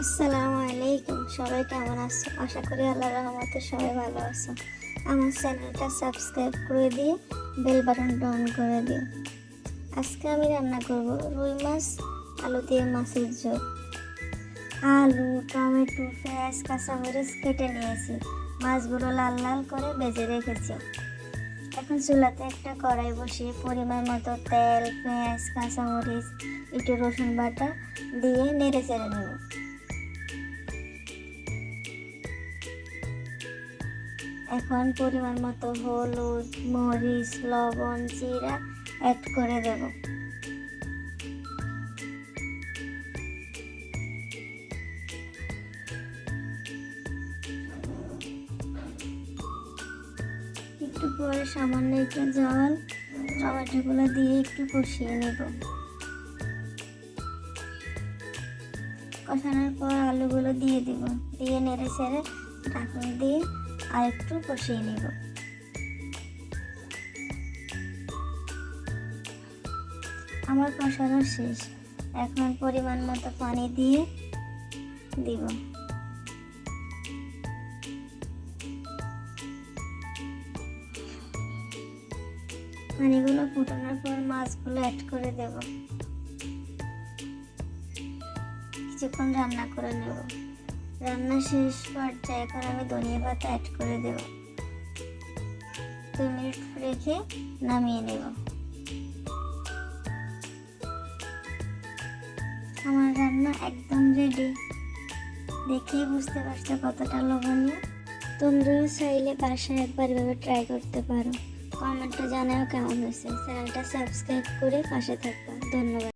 আসসালামু আলাইকুম। সবাই কেমন আছো? আশা করি আল্লাহর রহমতে সবাই ভালো আছো। আমার চ্যানেলটা সাবস্ক্রাইব করে দিয়ে বেল বাটনটা অন করে দিও। আজকে আমি রান্না করব রুই মাছ আলু দিয়ে মাছের ঝোল। আলু, টমেটো, পেঁয়াজ, কাঁচামরিচ কেটে নিয়েছি। মাছগুলো লাল লাল করে ভেজে রেখেছি। এখন চুলাতে একটা কড়াই বসিয়ে পরিমাণ মতো তেল, পেঁয়াজ, কাঁচামরিচ, একটু রসুন বাটা দিয়ে নেড়ে চেড়ে নেব। এখন পরিমাণ মতো হলুদ, মরিচ, লবণ, জিরা অ্যাড করে দেব। একটু পরে সামান্য একটু জল, টমেটোগুলো দিয়ে একটু কষিয়ে নেব। কষানোর পর আলুগুলো দিয়ে দিব, দিয়ে নেড়ে ছেড়ে ঢাকন দিয়ে আর একটু কষিয়ে নেব। আমার কষানো শেষ। এখন পরিমাণ মতো পানি দিয়ে দিব। পানিগুলো ফুটানোর পর মাছগুলো অ্যাড করে দেব। কিছুক্ষণ রান্না করে নেব। রান্না শেষ পর্যায়ে এখন আমি ধনিয়া পাতা অ্যাড করে দেব। 2 মিনিট রেখে নামিয়ে নেব। আমার রান্না একদম রেডি। দেখেই বুঝতে পারছো কতটা লোভনীয়। তোমরাও চাইলে বাসায় একবার এভাবে ট্রাই করতে পারো। কমেন্টে জানাও কেমন হয়েছে। চ্যানেলটা সাবস্ক্রাইব করে পাশে থাকবা। ধন্যবাদ।